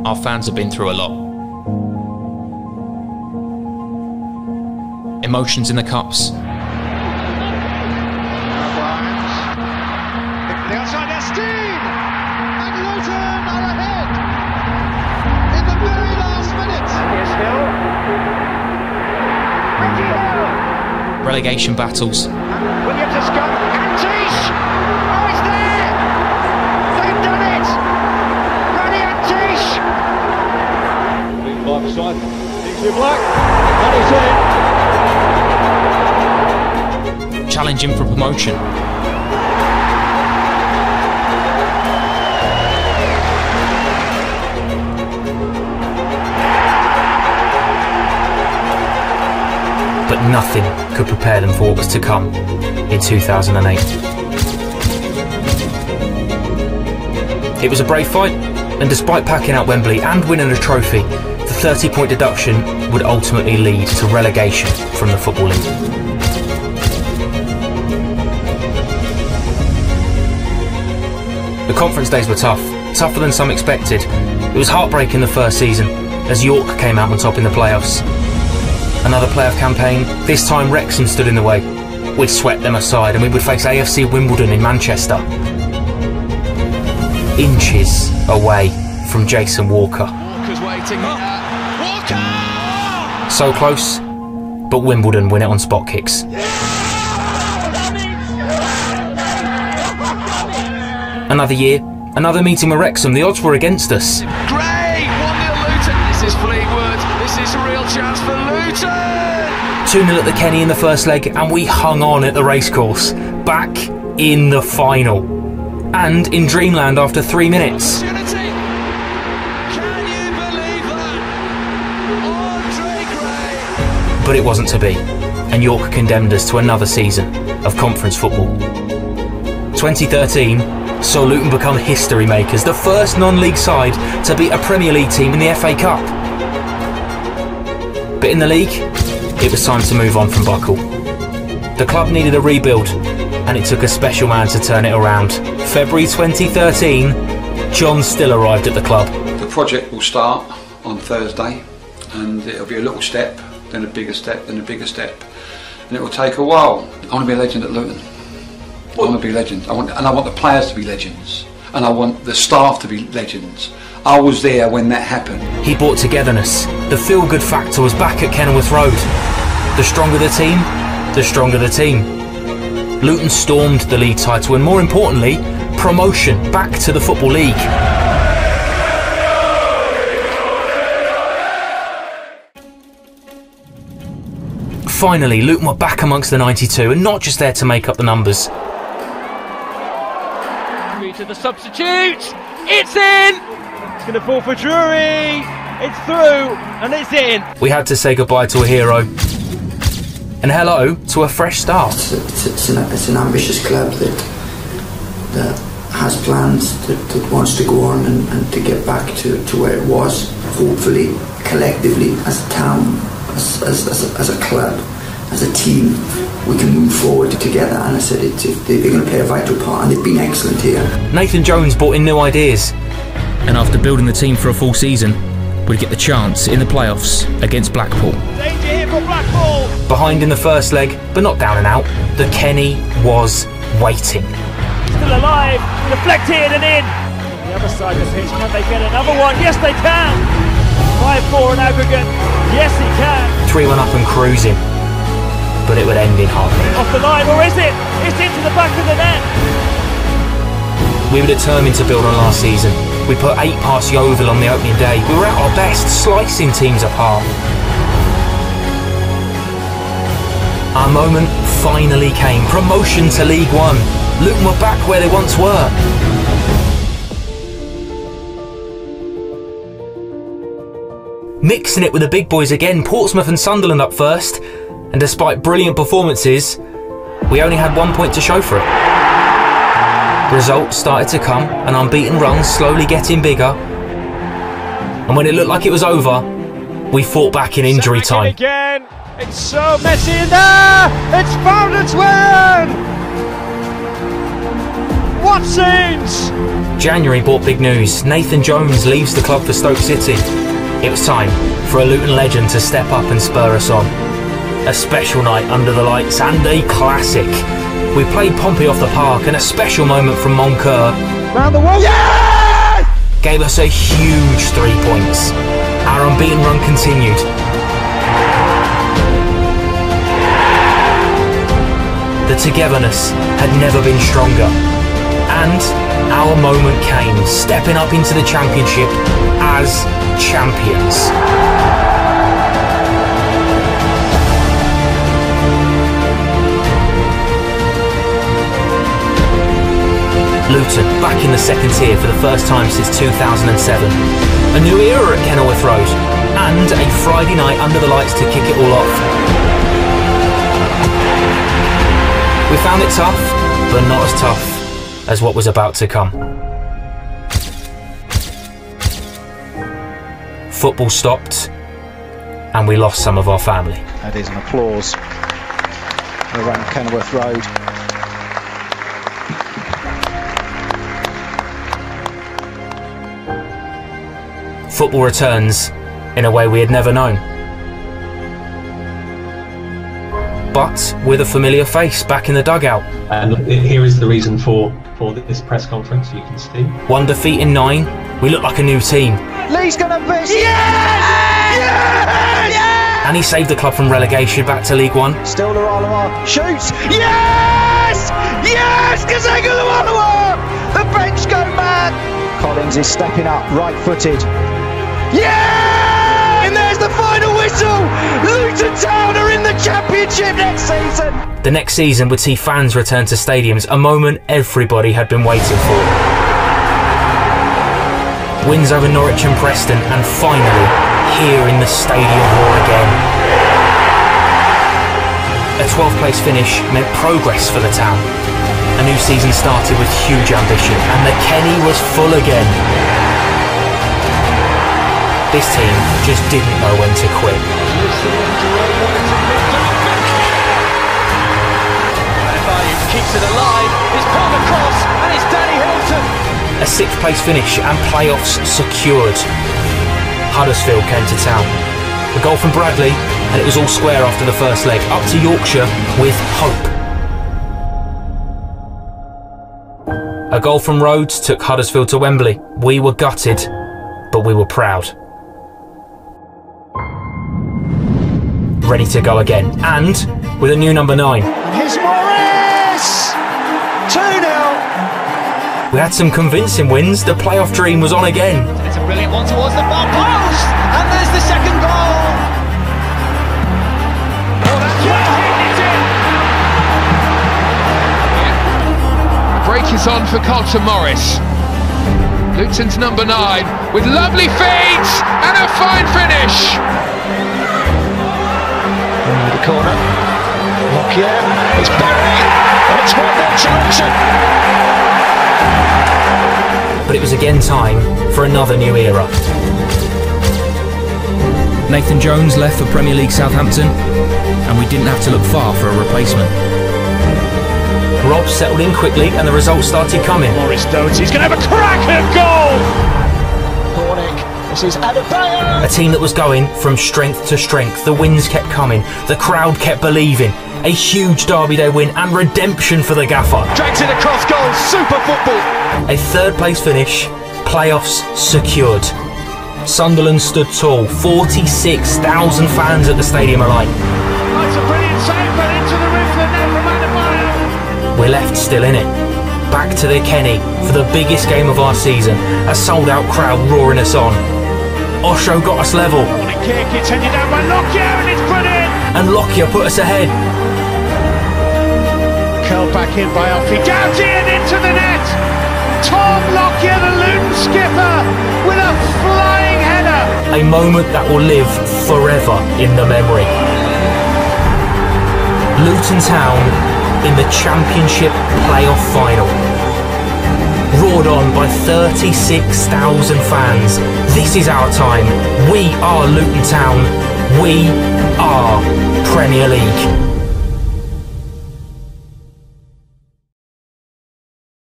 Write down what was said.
our fans have been through a lot. Emotions in the cups. The outside, Esteem! And Luton are ahead in the very last minute. Here's Hill. Relegation battles. Williams has gone. Antish! Oh, he's there! They've done it! Ruddy Antish! By the side. Kingsley Black. And he's in. Challenging for promotion. But nothing could prepare them for what was to come in 2008. It was a brave fight, and despite packing out Wembley and winning a trophy, the 30-point deduction would ultimately lead to relegation from the Football League. The conference days were tough, tougher than some expected. It was heartbreaking the first season, as York came out on top in the playoffs. Another playoff campaign, this time Wrexham stood in the way. We'd swept them aside and we would face AFC Wimbledon in Manchester. Inches away from Jason Walker. Walker's waiting. Walker! So close, but Wimbledon win it on spot kicks. Another year, another meeting with Wrexham. The odds were against us. Great! 1-0 Luton. This is Fleetwood. This is a real chance for Luton. 2-0 at the Kenny in the first leg, and we hung on at the racecourse. Back in the final. And in dreamland after 3 minutes. Can you believe that? Andre Gray. But it wasn't to be, and York condemned us to another season of conference football. 2013 saw Luton become history makers, the first non-league side to beat a Premier League team in the FA Cup. But in the league, it was time to move on from Buckle. The club needed a rebuild, and it took a special man to turn it around. February 2013, John Still arrived at the club. The project will start on Thursday, and it'll be a little step, then a bigger step, then a bigger step, and it will take a while. I want to be a legend at Luton. I want to be legends. I want the players to be legends, and I want the staff to be legends. I was there when that happened. He brought togetherness. The feel-good factor was back at Kenilworth Road. The stronger the team, the stronger the team. Luton stormed the league title and, more importantly, promotion back to the Football League. Finally, Luton were back amongst the 92, and not just there to make up the numbers. To the substitute, it's in! It's going to fall for Drury, it's through, and it's in! We had to say goodbye to a hero, and hello to a fresh start. It's an ambitious club that has plans, that wants to go on and to get back to where it was. Hopefully, collectively, as a town, as a club, as a team, we can move forward together. And I said they're going to play a vital part, and they've been excellent here. Nathan Jones brought in new ideas, and after building the team for a full season, we'd get the chance in the playoffs against Blackpool. Danger here for Blackpool! Behind in the first leg, but not down and out, the Kenny was waiting. Still alive, deflected and in! The other side of the pitch, can they get another one? Yes they can! 5-4 in aggregate, yes he can! 3-1 up and cruising, but it would end in heartbeat. Off the line, or is it? It's into the back of the net! We were determined to build on last season. We put 8 past Yeovil on the opening day. We were at our best, slicing teams apart. Our moment finally came. Promotion to League One. Luton were back where they once were. Mixing it with the big boys again, Portsmouth and Sunderland up first. And despite brilliant performances, we only had 1 point to show for it. Results started to come, and unbeaten runs slowly getting bigger. And when it looked like it was over, we fought back in injury time. Again. It's so messy in there! It's found its way in! What scenes! January brought big news. Nathan Jones leaves the club for Stoke City. It was time for a Luton legend to step up and spur us on. A special night under the lights and a classic. We played Pompey off the park, and a special moment from Moncur Round the wall. Yeah! gave us a huge 3 points. Our unbeaten run continued. The togetherness had never been stronger. And our moment came, stepping up into the championship as champions. Luton back in the second tier for the first time since 2007. A new era at Kenilworth Road, and a Friday night under the lights to kick it all off. We found it tough, but not as tough as what was about to come. Football stopped, and we lost some of our family. That is an applause around Kenilworth Road. Football returns in a way we had never known. But with a familiar face back in the dugout. And here is the reason for this press conference, you can see. 1 defeat in 9, we look like a new team. Lee's gonna miss! Yes! Yes! And he saved the club from relegation back to League One. Still Lualawa shoots! Yes! Yes! Kazega Lualawa! The bench go mad! Collins is stepping up, right-footed. Yeah! And there's the final whistle! Luton Town are in the championship next season! The next season would see fans return to stadiums, a moment everybody had been waiting for. Wins over Norwich and Preston, and finally, here in the Stadium Roar again. A 12th place finish meant progress for the town. A new season started with huge ambition, and the Kenny was full again. This team just didn't know when to quit. Keeps it alive, it's pulled across, and it's Danny Hilton. A 6th place finish and playoffs secured. Huddersfield came to town. A goal from Bradley, and it was all square after the first leg, up to Yorkshire with hope. A goal from Rhodes took Huddersfield to Wembley. We were gutted, but we were proud. Ready to go again, and with a new number 9. And here's Morris! 2-0. We had some convincing wins. The playoff dream was on again. It's a brilliant one towards the far post, and there's the second goal. Oh, that's The break is on for Carlton Morris. Luton's number 9 with lovely feet and a fine finish. The corner. Lockyer. It's Barry. And it's 1-0 to Luton. But it was again time for another new era. Nathan Jones left for Premier League Southampton, and we didn't have to look far for a replacement. Rob settled in quickly, and the results started coming. Morris Doty, he's going to have a cracker goal! Cornick. This is Adebayo. A team that was going from strength to strength. The wins kept coming. The crowd kept believing. A huge Derby Day win and redemption for the gaffer. drags it across goal, super football. A 3rd place finish, playoffs secured. Sunderland stood tall, 46,000 fans at the stadium alike. That's a brilliant save, but into the roof now from Adebayo. We're left still in it. Back to the Kenny for the biggest game of our season. A sold-out crowd roaring us on. Osho got us level. Corner kick, it's headed down by Lockyer, and it's put in. And Lockyer put us ahead. Curled back in by Alfie Doughty and into the net. Tom Lockyer, the Luton skipper, with a flying header. A moment that will live forever in the memory. Luton Town in the Championship playoff final. Roared on by 36,000 fans. This is our time. We are Luton Town. We are Premier League.